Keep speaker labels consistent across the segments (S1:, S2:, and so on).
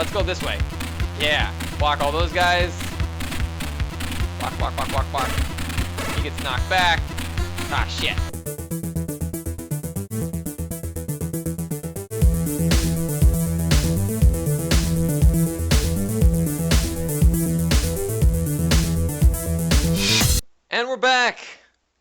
S1: let's go this way. Yeah, block all those guys. Block, block, block, block, block. He gets knocked back. Ah, shit. And we're back!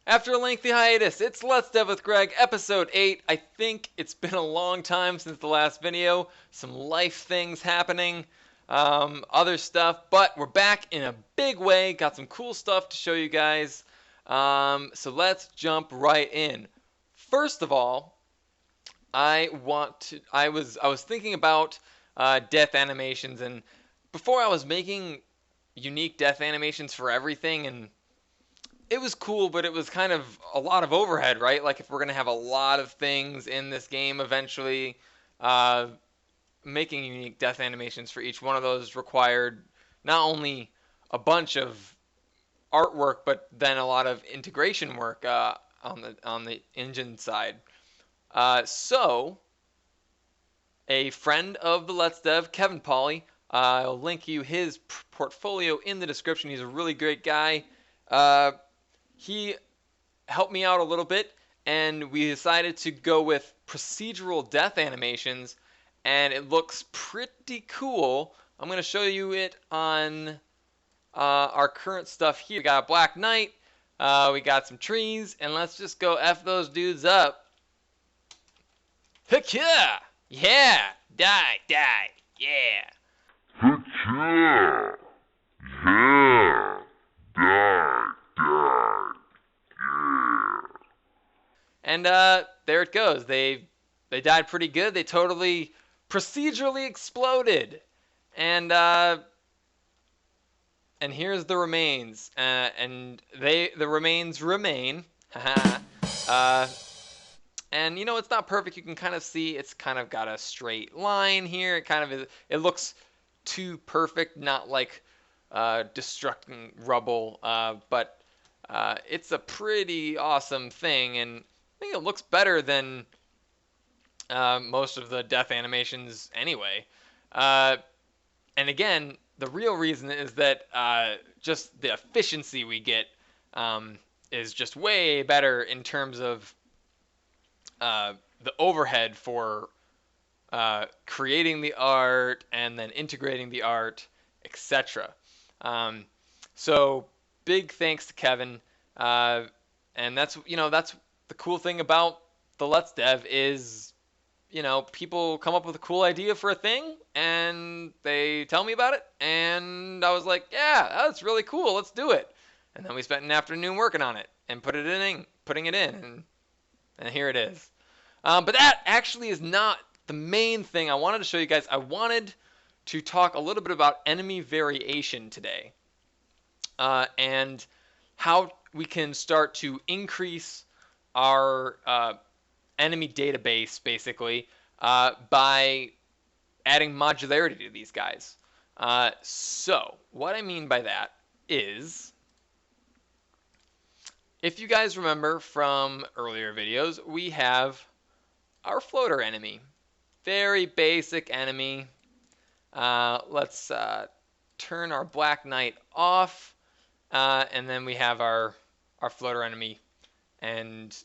S1: After a lengthy hiatus, it's Let's Dev with Greg, episode 8. I think it's been a long time since the last video. Some life things happening, other stuff, but we're back in a big way. Got some cool stuff to show you guys. So let's jump right in. First of all, I was thinking about death animations, and before I was making unique death animations for everything, and it was cool, but it was kind of a lot of overhead, right? Like if we're gonna have a lot of things in this game eventually, making unique death animations for each one of those required not only a bunch of artwork, but then a lot of integration work on the engine side. So a friend of the Let's Dev, Kevin Pauly, I'll link you his portfolio in the description. He's a really great guy. He helped me out a little bit, and we decided to go with procedural death animations, and it looks pretty cool. I'm going to show you it on our current stuff here. We got a Black Knight, we got some trees, and let's just go F those dudes up. Heck yeah! Yeah! Die! Die! Yeah!
S2: Heck yeah! Yeah! Die! Die! Yeah!
S1: And there it goes. They died pretty good. They totally procedurally exploded. And here's the remains. And the remains remain. And you know, it's not perfect. You can kind of see it's kind of got a straight line here. It kind of is, it looks too perfect, not like destructing rubble, but it's a pretty awesome thing, and I think it looks better than most of the death animations anyway. And again, the real reason is that just the efficiency we get is just way better in terms of the overhead for creating the art and then integrating the art, etc. So big thanks to Kevin, and that's the cool thing about the Let's Dev is, people come up with a cool idea for a thing and they tell me about it, and I was like, yeah, that's really cool, let's do it. And then we spent an afternoon working on it and putting it in, and here it is. But that actually is not the main thing I wanted to show you guys. I wanted to talk a little bit about enemy variation today, and how we can start to increase our enemy database, basically, by adding modularity to these guys. So what I mean by that is, if you guys remember from earlier videos, we have our floater enemy. Very basic enemy. Let's turn our Black Knight off, and then we have our floater enemy. And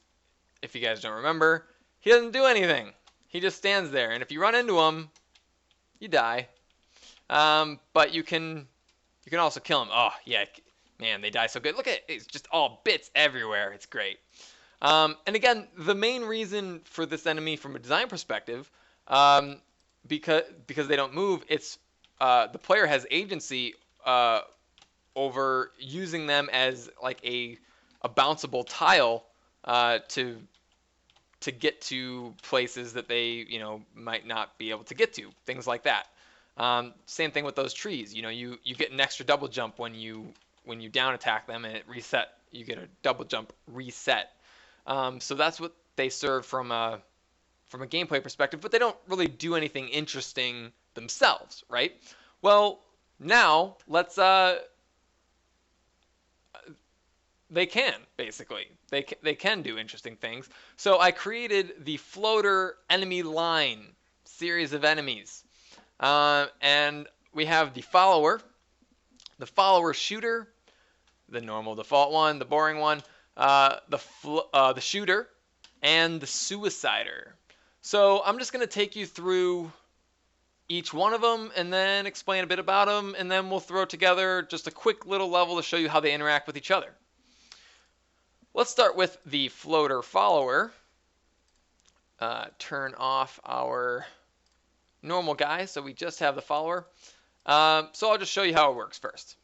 S1: if you guys don't remember, he doesn't do anything. He just stands there, and if you run into him, you die. But you can also kill him. Oh yeah, man, they die so good. Look at it; it's just all bits everywhere. It's great. And again, the main reason for this enemy from a design perspective, because they don't move, it's the player has agency over using them as like a bounceable tile to get to places that they might not be able to get to, things like that. Same thing with those trees. You get an extra double jump when you down attack them, and it reset. You get a double jump reset. So that's what they serve from a gameplay perspective, but they don't really do anything interesting themselves, right? Well, now let's they can, basically. They can do interesting things. So I created the floater enemy line series of enemies. And we have the follower shooter, the normal default one, the boring one, the shooter, and the suicider. So I'm just going to take you through each one of them and then explain a bit about them, and then we'll throw together just a quick little level to show you how they interact with each other. Let's start with the floater follower. Turn off our normal guy so we just have the follower. So I'll just show you how it works first.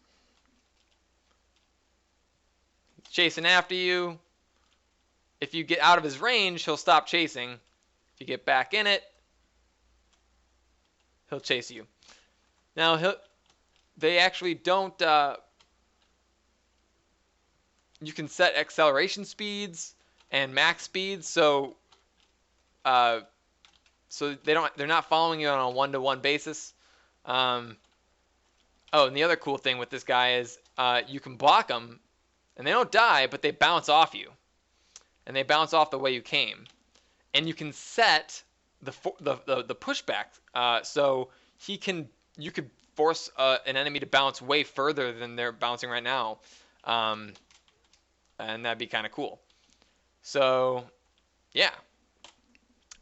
S1: Chasing after you. If you get out of his range, he'll stop chasing. If you get back in it, he'll chase you. Now, they actually don't. You can set acceleration speeds and max speeds, so they're not following you on a one-to-one basis. Oh, and the other cool thing with this guy is you can block them, and they don't die, but they bounce off you, and they bounce off the way you came. And you can set the pushback, so you could force an enemy to bounce way further than they're bouncing right now, and that'd be kind of cool. So, yeah,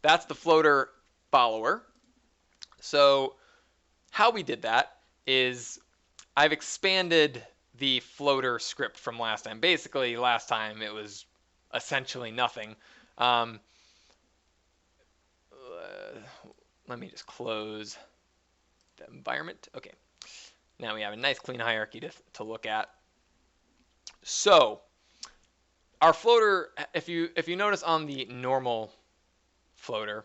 S1: that's the floater follower. So, how we did that is I've expanded the floater script from last time. Basically, last time it was essentially nothing. Let me just close the environment. Okay. Now we have a nice clean hierarchy to look at. So our floater, if you notice on the normal floater,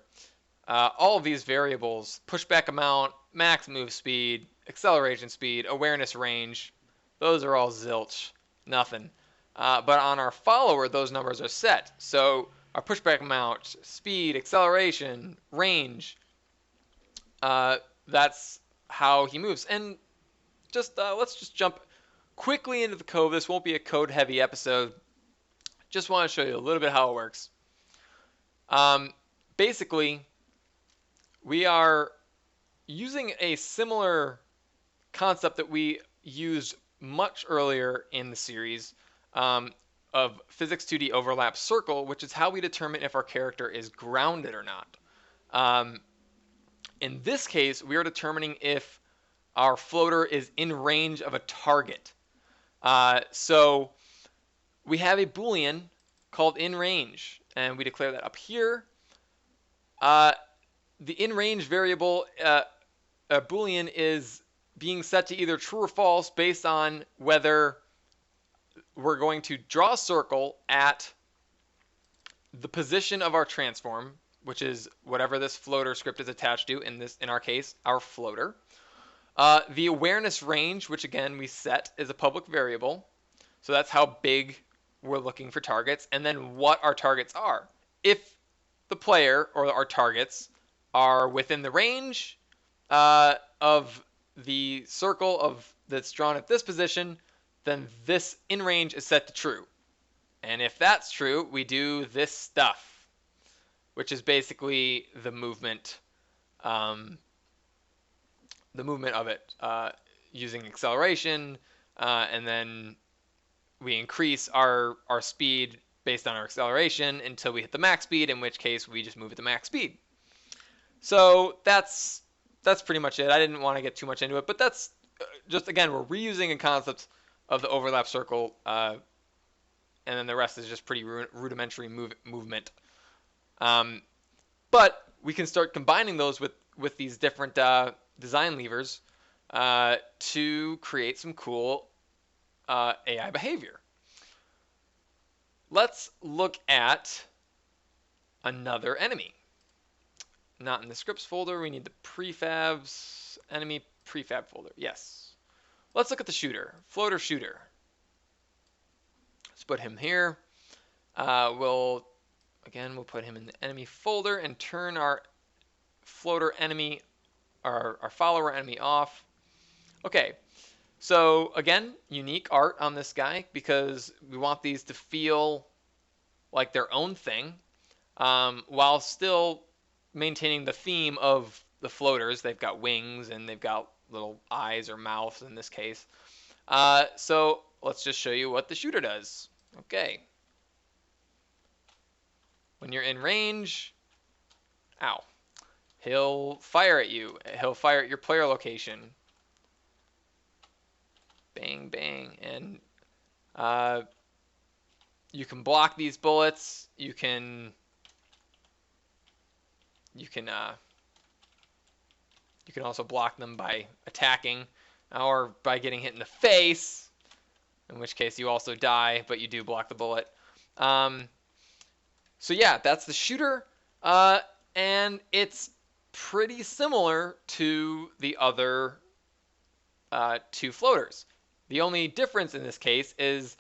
S1: all of these variables, pushback amount, max move speed, acceleration speed, awareness range, those are all zilch, nothing. But on our follower, those numbers are set. So our pushback amount, speed, acceleration, range, that's how he moves. And let's just jump quickly into the code. This won't be a code-heavy episode. Just want to show you a little bit how it works. Basically, we are using a similar concept that we used much earlier in the series of Physics 2D overlap circle, which is how we determine if our character is grounded or not. In this case, we are determining if our floater is in range of a target. So we have a Boolean called in range, and we declare that up here. The in range variable, a Boolean, is being set to either true or false based on whether we're going to draw a circle at the position of our transform, which is whatever this floater script is attached to, in our case, our floater. The awareness range, which again we set, is a public variable. So that's how big we're looking for targets, and then what our targets are. If the player or our targets are within the range of the circle that's drawn at this position, then this in range is set to true. And if that's true, we do this stuff, which is basically the movement of it using acceleration, and then we increase our speed based on our acceleration until we hit the max speed, in which case we just move at the max speed. So that's pretty much it. I didn't want to get too much into it, but that's just, again, we're reusing a concept of the overlap circle, and then the rest is just pretty rudimentary movement. But we can start combining those with these different design levers to create some cool AI behavior. Let's look at another enemy. Not in the scripts folder. We need the prefabs enemy prefab folder. Yes. Let's look at the shooter, floater shooter. Let's put him here. We'll put him in the enemy folder and turn our floater enemy, our follower enemy off. Okay. So again, unique art on this guy because we want these to feel like their own thing, while still maintaining the theme of the floaters. They've got wings and they've got little eyes or mouths in this case. So let's just show you what the shooter does. Okay. When you're in range, ow, he'll fire at you. He'll fire at your player location. Bang, bang. And you can block these bullets. You can also block them by attacking or by getting hit in the face, in which case you also die, but you do block the bullet. So yeah, that's the shooter, and it's pretty similar to the other two floaters. The only difference in this case is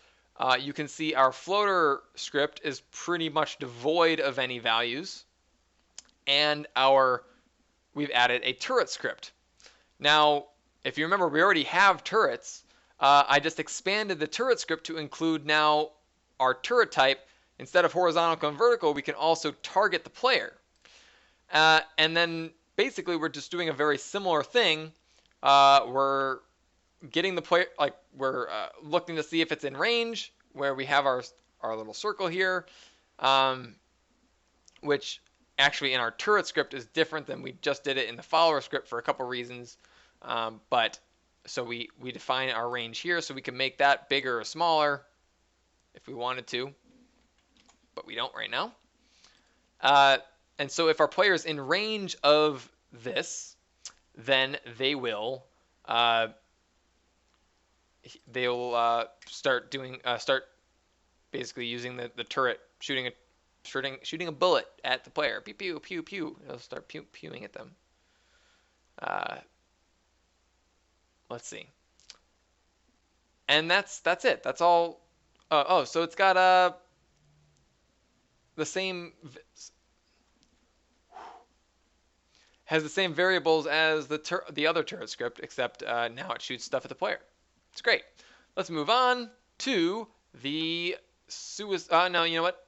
S1: you can see our floater script is pretty much devoid of any values, and we've added a turret script. Now, if you remember, we already have turrets. I just expanded the turret script to include now our turret type. Instead of horizontal and vertical, we can also target the player. And then basically we're just doing a very similar thing. We're getting the player, like we're looking to see if it's in range, where we have our little circle here, which actually in our turret script is different than we just did it in the follower script for a couple reasons. But so we define our range here, so we can make that bigger or smaller if we wanted to, but we don't right now. And so if our player is in range of this, then they'll start basically using the turret, shooting a bullet at the player. Pew pew pew pew. It'll start pewing at them. Let's see. And that's it. That's all. So it's got the same has the same variables as the other turret script, except now it shoots stuff at the player. It's great. Let's move on to the suicide. No, you know what?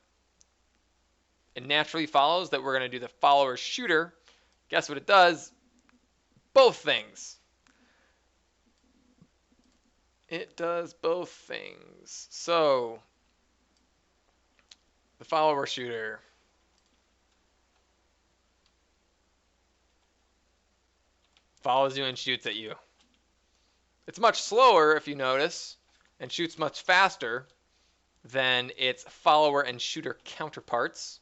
S1: It naturally follows that we're going to do the follower shooter. Guess what it does? Both things. It does both things. So, the follower shooter. Follows you and shoots at you. It's much slower, if you notice, and shoots much faster than its follower and shooter counterparts.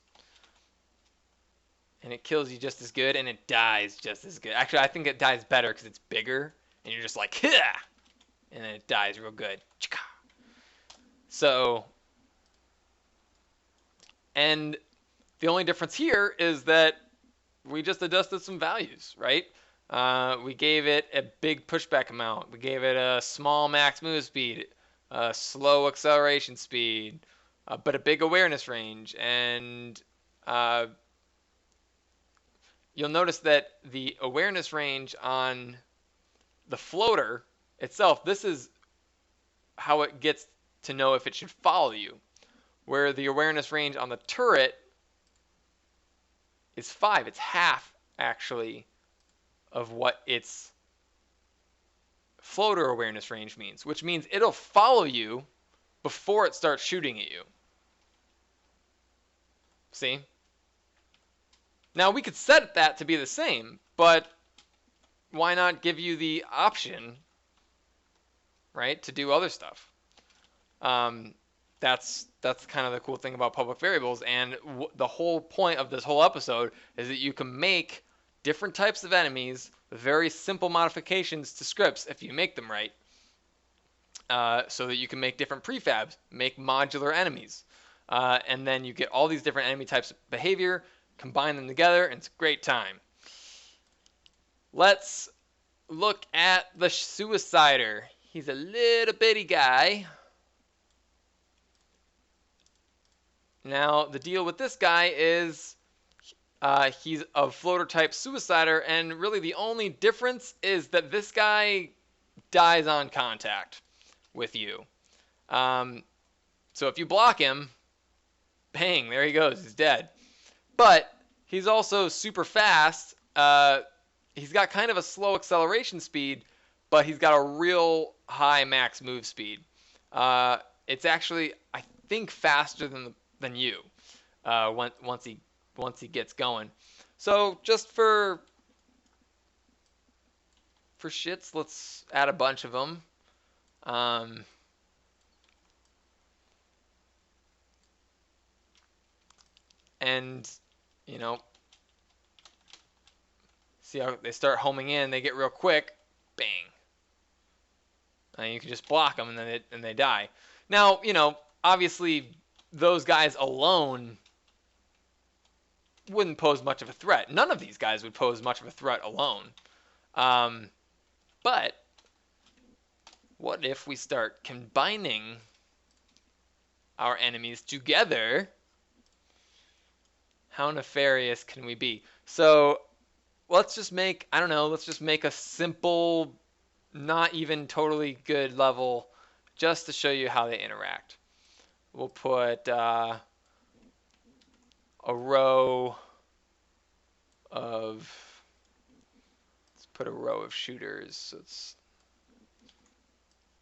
S1: And it kills you just as good, and it dies just as good. Actually, I think it dies better because it's bigger, and you're just like, Hah! And then it dies real good. So, and the only difference here is that we just adjusted some values, right? We gave it a big pushback amount. We gave it a small max move speed, a slow acceleration speed, but a big awareness range. And you'll notice that the awareness range on the floater itself, this is how it gets to know if it should follow you. Where the awareness range on the turret is 5. It's half, actually, of what its floater awareness range means, which means it'll follow you before it starts shooting at you. See? Now, we could set that to be the same, but why not give you the option, right, to do other stuff? That's kind of the cool thing about public variables, and the whole point of this whole episode is that you can make different types of enemies with very simple modifications to scripts if you make them right, so that you can make different prefabs, make modular enemies, and then you get all these different enemy types of behavior, combine them together, and it's a great time. Let's look at the Suicider. He's a little bitty guy. Now, the deal with this guy is he's a floater type Suicider, and really the only difference is that this guy dies on contact with you. So if you block him, bang, there he goes, he's dead. But he's also super fast, he's got kind of a slow acceleration speed, but he's got a real high max move speed. Uh, it's actually, I think, faster than you once he gets going. So just for shits, let's add a bunch of them. Um, and you know, see how they start homing in. They get real quick. Bang. And you can just block them, and then they die. Now, obviously, those guys alone wouldn't pose much of a threat. None of these guys would pose much of a threat alone. Um, but what if we start combining our enemies together? How nefarious can we be? So let's just make, I don't know, let's just make a simple, not even totally good level just to show you how they interact. We'll put a row of, let's put a row of shooters. So let's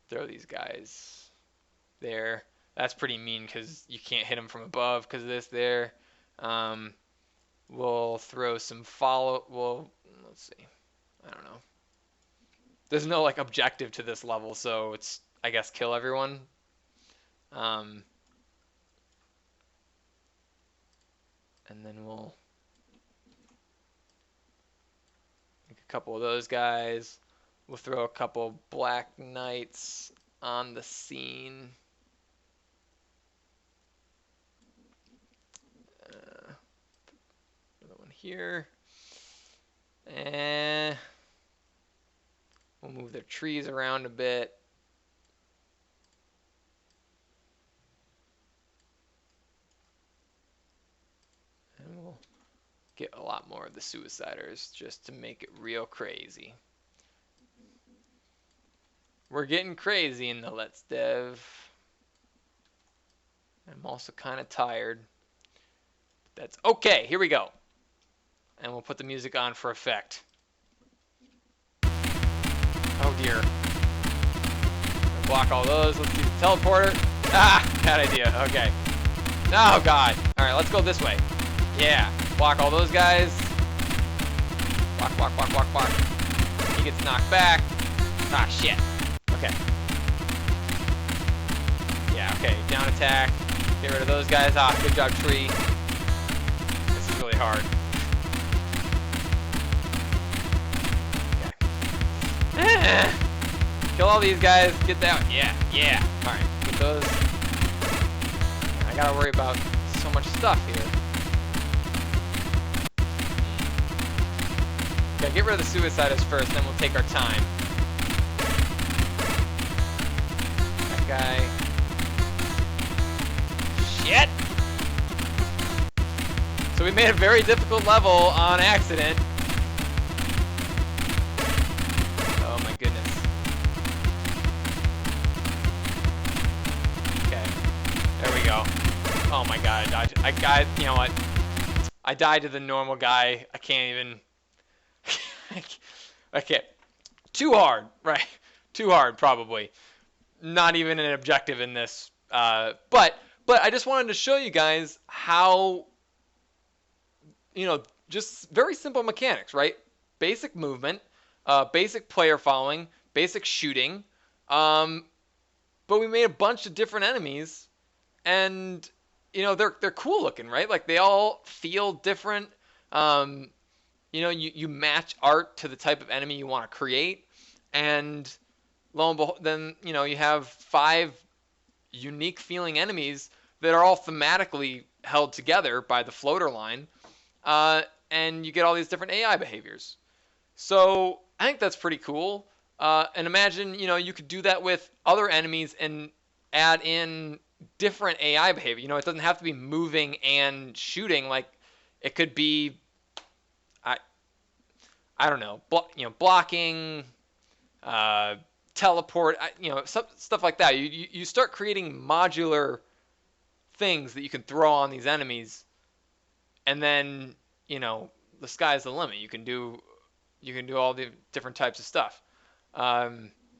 S1: throw these guys there. That's pretty mean because you can't hit them from above because of this there. Um, we'll throw some follow. Well, let's see. I don't know. There's no like objective to this level, so it's I guess kill everyone. Um, and then we'll make a couple of those guys. We'll throw a couple Black Knights on the scene. Another one here. And we'll move their trees around a bit. And we'll get a lot more of the Suiciders just to make it real crazy. We're getting crazy in the Let's Dev. I'm also kind of tired. That's okay. Here we go. And we'll put the music on for effect. Oh dear. Block all those. Let's do the teleporter. Ah, bad idea. Okay. Oh god. Alright, let's go this way. Yeah. Block all those guys. Block, block, block, block, block. He gets knocked back. Ah, shit. Okay. Yeah, okay. Down attack. Get rid of those guys. Ah, good job, tree. This is really hard. Okay. Kill all these guys. Get that. Yeah, yeah. Alright, get those. I gotta worry about so much stuff here. Okay, get rid of the Suiciders first, then we'll take our time. That guy. Shit! So we made a very difficult level on accident. Oh my goodness. Okay. There we go. Oh my god, I died. You know what? I died to the normal guy. I can't even... Okay. Too hard, right? Too hard, probably. Not even an objective in this. But I just wanted to show you guys how, just very simple mechanics, right? Basic movement, basic player following, basic shooting. But we made a bunch of different enemies, and they're cool looking, right? Like they all feel different. You match art to the type of enemy you want to create, and lo and behold, then you have 5 unique feeling enemies that are all thematically held together by the floater line, and you get all these different AI behaviors. So I think that's pretty cool. And imagine you could do that with other enemies and add in different AI behavior. It doesn't have to be moving and shooting. Like it could be I don't know, blocking, teleport, stuff like that. You start creating modular things that you can throw on these enemies, and then the sky's the limit. You can do you can do all the different types of stuff. All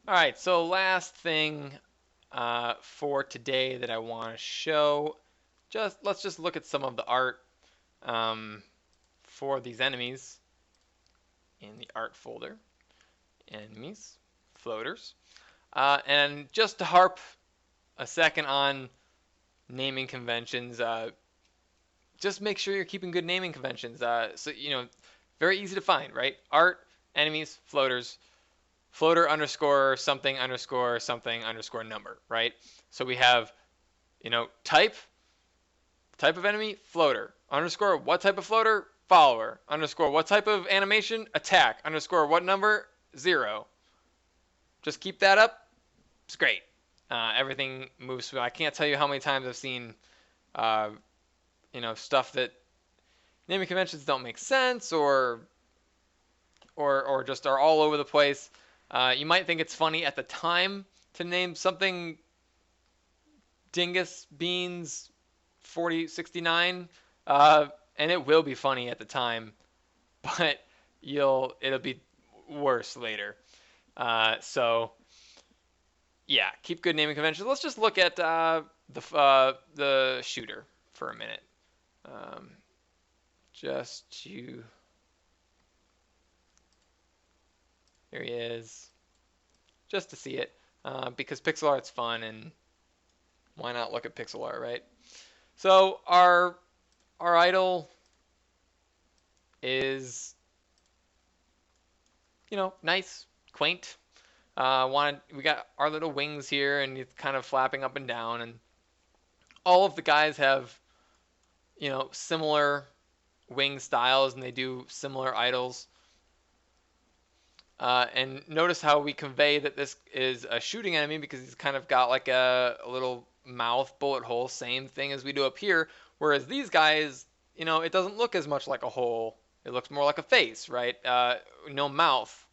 S1: right, so last thing for today that I want to show, let's just look at some of the art um, for these enemies in the art folder. Enemies, floaters, and just to harp a second on naming conventions, just make sure you're keeping good naming conventions. So very easy to find, right? Art, enemies, floaters, floater underscore something underscore something underscore number, right? So we have, type of enemy, floater, underscore what type of floater, follower, underscore what type of animation, attack, underscore what number, 0. Just keep that up. It's great. Everything moves smooth. I can't tell you how many times I've seen, stuff that naming conventions don't make sense or just are all over the place. You might think it's funny at the time to name something Dingus Beans 4069, and it will be funny at the time, but it'll be worse later. So yeah, keep good naming conventions. Let's just look at the shooter for a minute. Just to Here he is, just to see it, because pixel art's fun, and why not look at pixel art, right? So our idol is, nice, quaint. We got our little wings here, and it's kind of flapping up and down, and all of the guys have, similar wing styles, and they do similar idols. And notice how we convey that this is a shooting enemy because he's kind of got like a little mouth bullet hole, same thing as we do up here. Whereas these guys, it doesn't look as much like a hole. It looks more like a face, right? No mouth,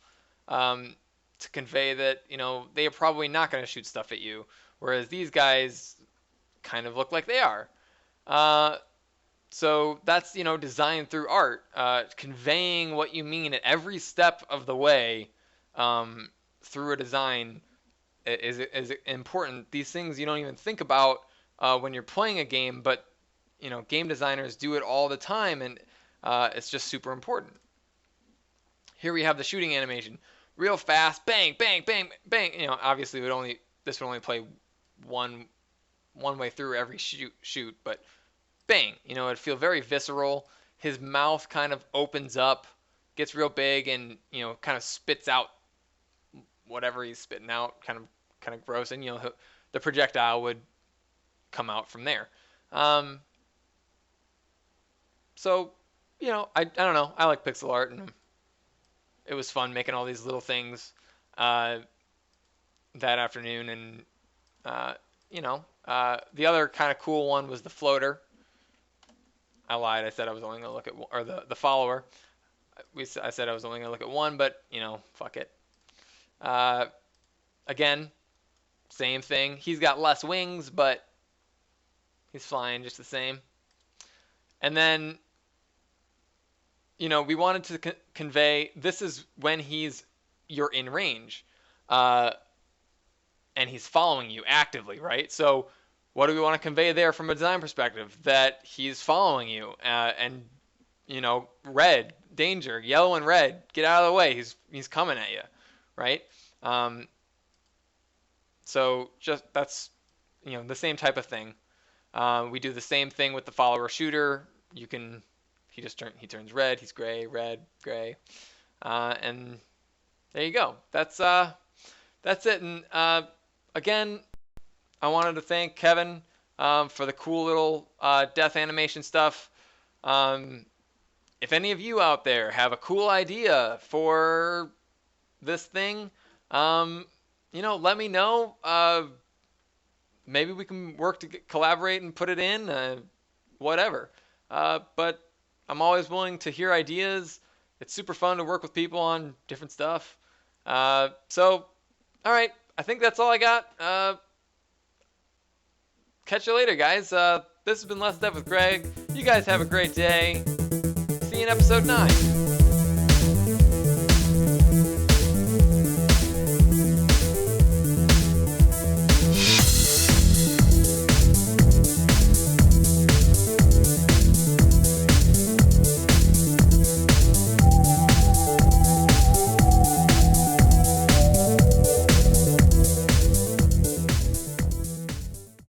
S1: to convey that, they are probably not going to shoot stuff at you. Whereas these guys kind of look like they are. So that's, designed through art, conveying what you mean at every step of the way through a design is important. These things you don't even think about when you're playing a game, but, game designers do it all the time, and it's just super important. Here we have the shooting animation. Real fast, bang, bang, bang, bang. Obviously this would only play one way through every shoot, but bang, it'd feel very visceral. His mouth kind of opens up, gets real big, and kind of spits out whatever he's spitting out, kind of gross, and the projectile would come out from there. So I don't know. I like pixel art, and it was fun making all these little things that afternoon, and the other kind of cool one was the floater. I lied. I said I was only going to look at or the follower. I said I was only going to look at one, but fuck it. Again, same thing. He's got less wings, but he's flying just the same. And then, we wanted to convey this is when you're in range, and he's following you actively, right? So what do we want to convey there from a design perspective? That he's following you, and red, danger, yellow and red, get out of the way. He's coming at you, right? So just that's the same type of thing. We do the same thing with the follower shooter. He turns red, he's gray, red, gray, and there you go. That's it. And again, I wanted to thank Kevin for the cool little death animation stuff. If any of you out there have a cool idea for this thing, let me know. Maybe we can work to collaborate and put it in, whatever. But I'm always willing to hear ideas. It's super fun to work with people on different stuff. So, all right, I think that's all I got. Catch you later, guys. This has been Less Stuff with Greg. You guys have a great day. See you in episode 9.